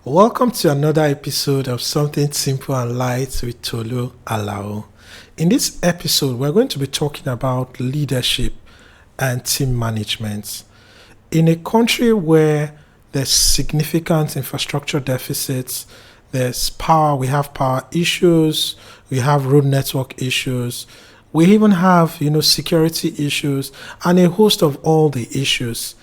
Welcome to another episode of Something Simple and Light with Tolu, Alao. In this episode, we're going to be talking about leadership and team management. In a country where there's significant infrastructure deficits, we have power issues, we have road network issues, we even have, security issues and a host of all the issues.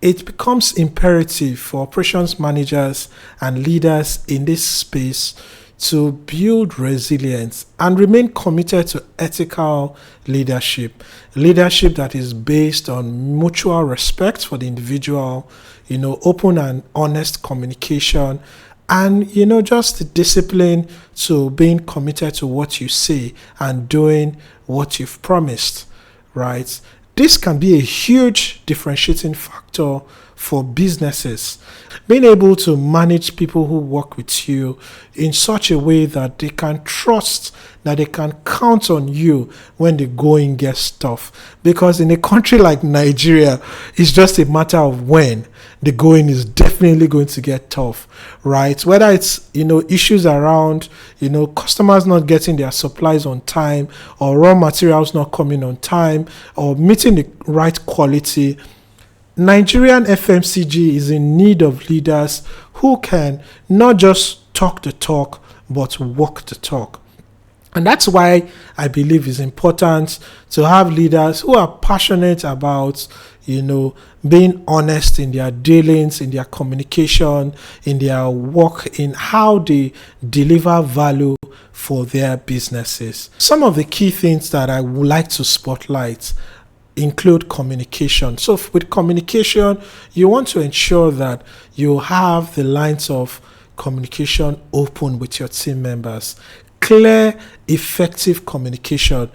It becomes imperative for operations managers and leaders in this space to build resilience and remain committed to ethical leadership that is based on mutual respect for the individual, open and honest communication, and just the discipline to being committed to what you say and doing what you've promised, right? This can be a huge differentiating factor for businesses. Being able to manage people who work with you in such a way that they can trust, that they can count on you when the going gets tough. Because in a country like Nigeria, it's just a matter of when the going is definitely going to get tough, right? Whether it's, issues around, customers not getting their supplies on time, or raw materials not coming on time, or meeting the right quality. Nigerian FMCG is in need of leaders who can not just talk the talk, but walk the talk. And that's why I believe it's important to have leaders who are passionate about, being honest in their dealings, in their communication, in their work, in how they deliver value for their businesses. Some of the key things that I would like to spotlight include communication. So with communication, you want to ensure that you have the lines of communication open with your team members. Clear, effective communication.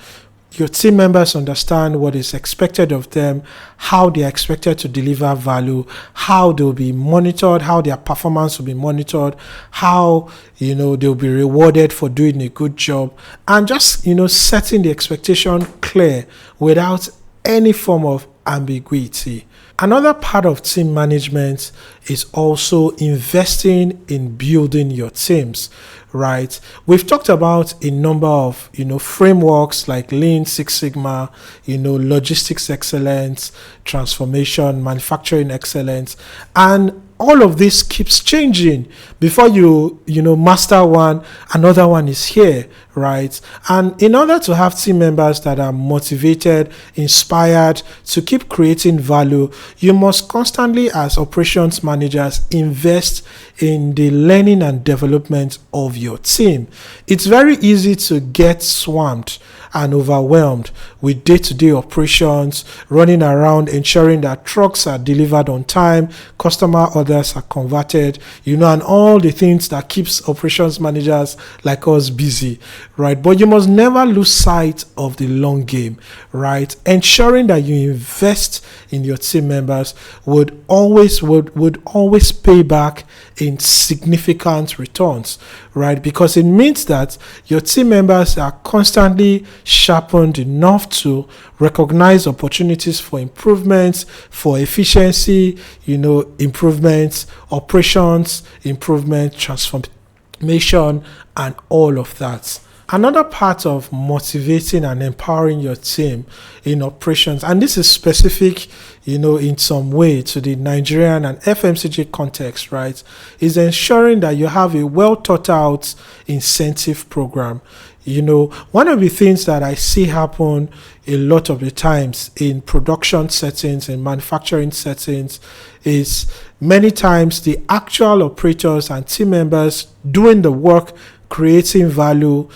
Your team members understand what is expected of them, how they are expected to deliver value, how they'll be monitored, how their performance will be monitored, how they'll be rewarded for doing a good job, and just setting the expectation clear without any form of ambiguity. Another part of team management is also investing in building your teams, right? We've talked about a number of, frameworks like Lean, Six Sigma, logistics excellence, transformation, manufacturing excellence, and all of this keeps changing. Before you master one, another one is here, right? And in order to have team members that are motivated, inspired to keep creating value, you must constantly, as operations managers, invest in the learning and development of your team. It's very easy to get swamped and overwhelmed with day-to-day operations, running around ensuring that trucks are delivered on time, customer orders are converted, and all the things that keeps operations managers like us busy, right? But you must never lose sight of the long game, right? Ensuring that you invest in your team members would always pay back in significant returns, right? Because it means that your team members are constantly sharpened enough to recognize opportunities for improvements, for efficiency, improvements, operations, improvement, transformation, and all of that. Another part of motivating and empowering your team in operations, and this is specific, in some way to the Nigerian and FMCG context, right, is ensuring that you have a well thought out incentive program. One of the things that I see happen a lot of the times in production settings, in manufacturing settings, is many times the actual operators and team members doing the work, creating value,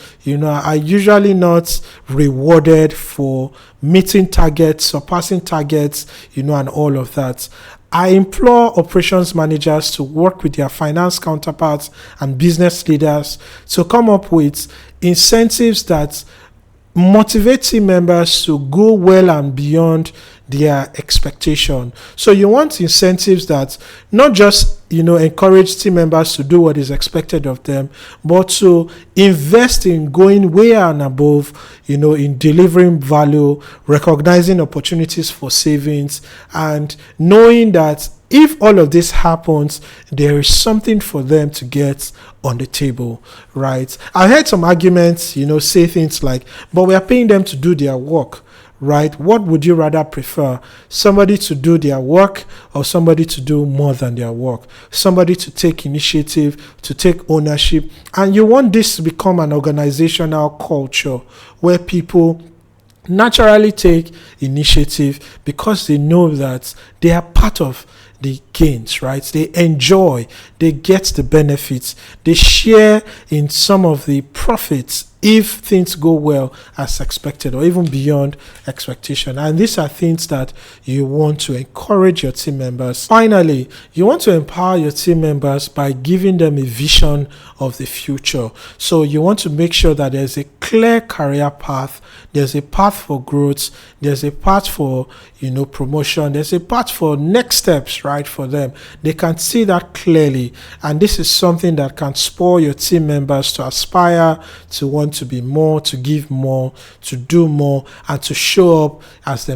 are usually not rewarded for meeting targets, surpassing targets, and all of that. I implore operations managers to work with their finance counterparts and business leaders to come up with incentives that motivate team members to go well and beyond their expectation. So you want incentives that not just encourage team members to do what is expected of them, but to invest in going way and above, in delivering value, recognizing opportunities for savings, and knowing that If all of this happens, there is something for them to get on the table, right? I heard some arguments, say things like, but we are paying them to do their work, right? What would you rather prefer? Somebody to do their work or somebody to do more than their work? Somebody to take initiative, to take ownership. And you want this to become an organizational culture where people naturally take initiative because they know that they are part of the gains, right? They enjoy, they get the benefits, they share in some of the profits if things go well as expected or even beyond expectation. And these are things that you want to encourage your team members. Finally, you want to empower your team members by giving them a vision of the future. So you want to make sure that there's a clear career path, there's a path for growth, there's a path for promotion, there's a path for next steps, right, for them. They can see that clearly, and this is something that can spur your team members to aspire, to want to be more, to give more, to do more, and to show up as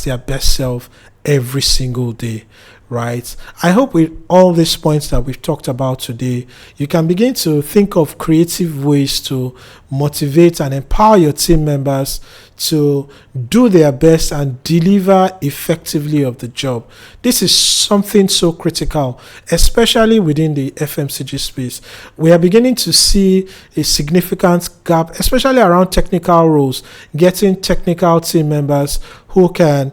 their best self every single day, right? I hope with all these points that we've talked about today, you can begin to think of creative ways to motivate and empower your team members to do their best and deliver effectively of the job. This is something so critical, especially within the FMCG space. We are beginning to see a significant gap, especially around technical roles, getting technical team members who can,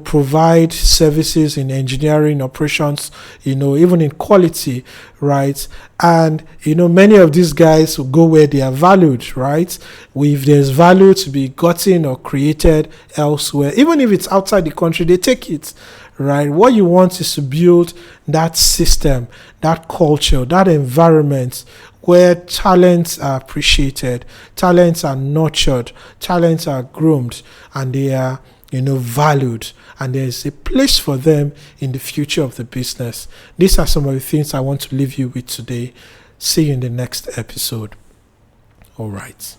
provide services in engineering, operations, even in quality, right? And, many of these guys will go where they are valued, right? If there's value to be gotten or created elsewhere, even if it's outside the country, they take it, right? What you want is to build that system, that culture, that environment where talents are appreciated, talents are nurtured, talents are groomed, and they are valued, and there's a place for them in the future of the business. These are some of the things I want to leave you with today. See you in the next episode. All right.